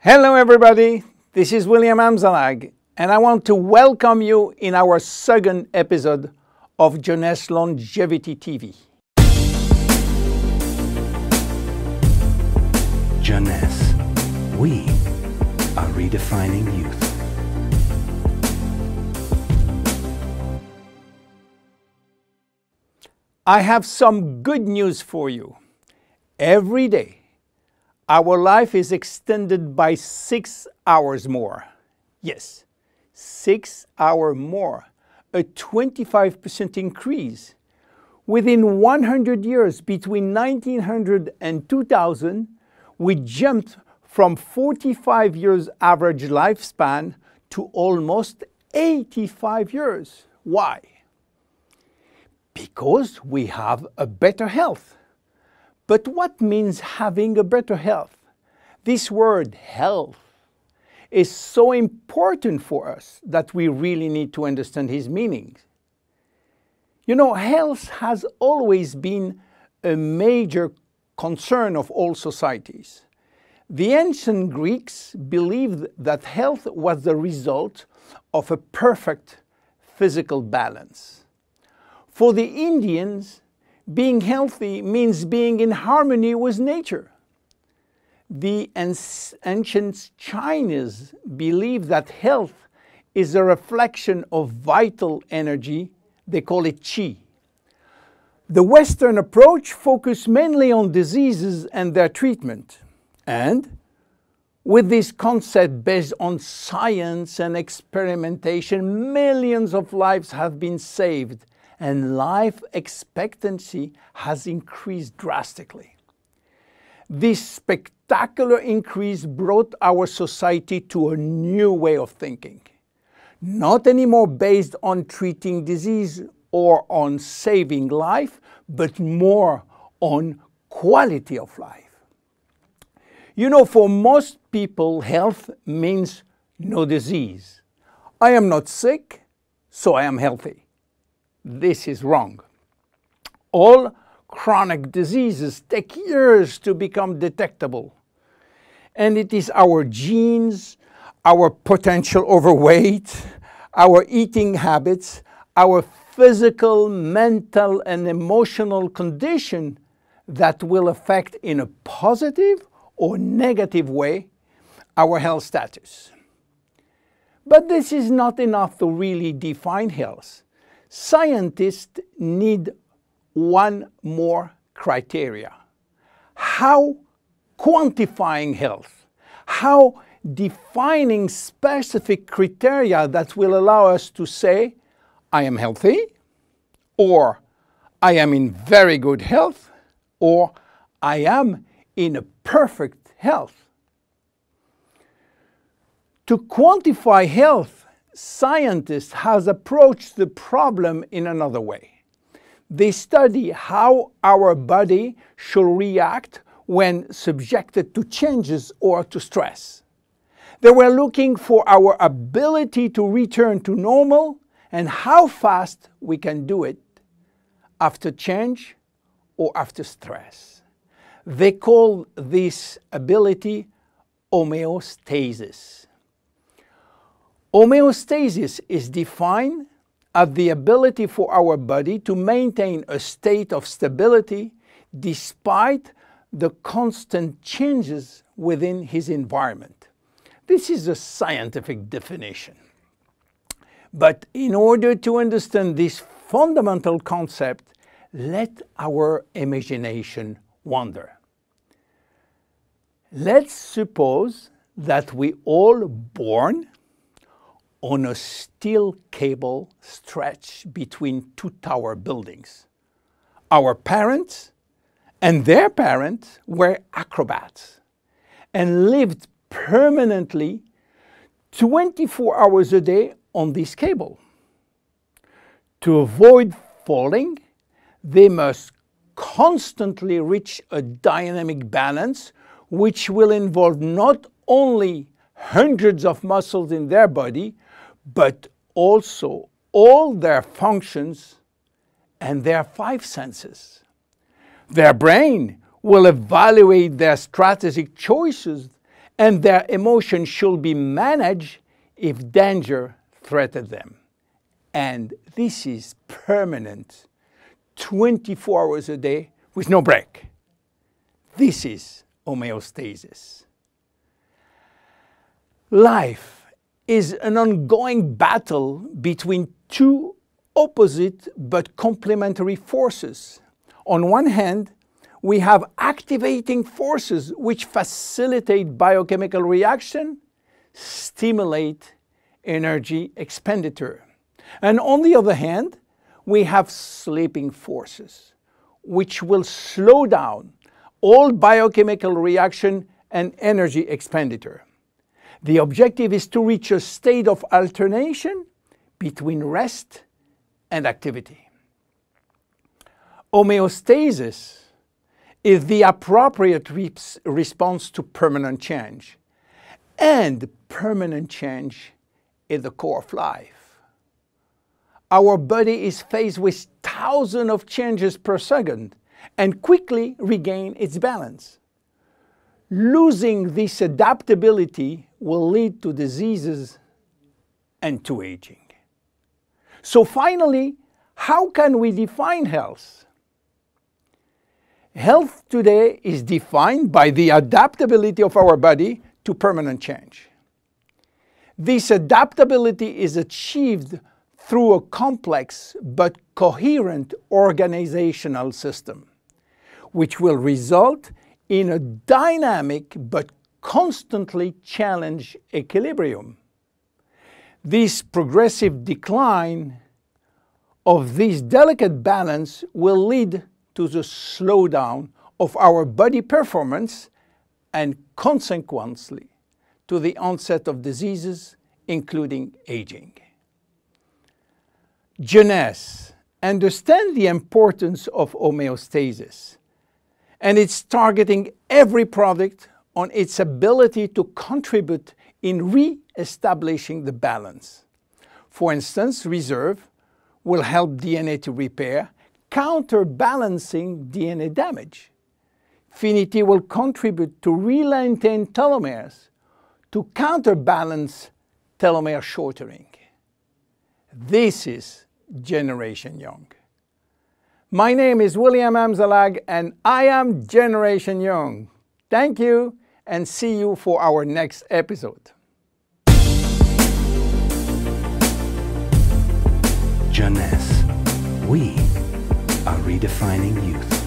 Hello everybody, this is William Amzalag, and I want to welcome you in our second episode of Jeunesse Longevity TV. Jeunesse, we are redefining youth. I have some good news for you. Every day, our life is extended by 6 hours more. Yes, 6 hours more, a 25% increase. Within 100 years, between 1900 and 2000, we jumped from 45 years average lifespan to almost 85 years. Why? Because we have a better health. But what means having a better health? This word health is so important for us that we really need to understand his meaning. You know, health has always been a major concern of all societies. The ancient Greeks believed that health was the result of a perfect physical balance. For the Indians, being healthy means being in harmony with nature. The ancient Chinese believe that health is a reflection of vital energy. They call it qi. The Western approach focuses mainly on diseases and their treatment. And with this concept based on science and experimentation, millions of lives have been saved and life expectancy has increased drastically. This spectacular increase brought our society to a new way of thinking, not anymore based on treating disease or on saving life, but more on quality of life. You know, for most people, health means no disease. I am not sick, so I am healthy. This is wrong. All chronic diseases take years to become detectable. And it is our genes, our potential overweight, our eating habits, our physical, mental, and emotional condition that will affect in a positive or negative way our health status. But this is not enough to really define health. Scientists need one more criteria. How quantifying health? How defining specific criteria that will allow us to say, I am healthy, or I am in very good health, or I am in a perfect health. To quantify health, scientists have approached the problem in another way. They study how our body should react when subjected to changes or to stress. They were looking for our ability to return to normal and how fast we can do it after change or after stress. They call this ability homeostasis. Homeostasis is defined as the ability for our body to maintain a state of stability despite the constant changes within his environment. This is a scientific definition. But in order to understand this fundamental concept, let our imagination wander. Let's suppose that we all born on a steel cable stretched between two tower buildings. Our parents and their parents were acrobats and lived permanently 24 hours a day on this cable. To avoid falling, they must constantly reach a dynamic balance, which will involve not only hundreds of muscles in their body, but also all their functions and their 5 senses. Their brain will evaluate their strategic choices and their emotions should be managed if danger threatens them. And this is permanent, 24 hours a day with no break. This is homeostasis. Life is an ongoing battle between two opposite but complementary forces. On one hand, we have activating forces which facilitate biochemical reaction, stimulate energy expenditure. And on the other hand, we have sleeping forces which will slow down all biochemical reaction and energy expenditure. The objective is to reach a state of alternation between rest and activity. Homeostasis is the appropriate response to permanent change. And permanent change is the core of life. Our body is faced with thousands of changes per second and quickly regains its balance. Losing this adaptability will lead to diseases and to aging. So finally, how can we define health? Health today is defined by the adaptability of our body to permanent change. This adaptability is achieved through a complex but coherent organizational system, which will result in a dynamic but constantly challenged equilibrium. This progressive decline of this delicate balance will lead to the slowdown of our body performance and consequently to the onset of diseases, including aging. Jeunesse understands the importance of homeostasis, and it's targeting every product on its ability to contribute in re-establishing the balance. For instance, Reserve will help DNA to repair, counterbalancing DNA damage. Finity will contribute to re-lengthen telomeres to counterbalance telomere shortening. This is Generation Young. My name is William Amzalag and I am Generation Young. Thank you and see you for our next episode. Jeunesse. We are redefining youth.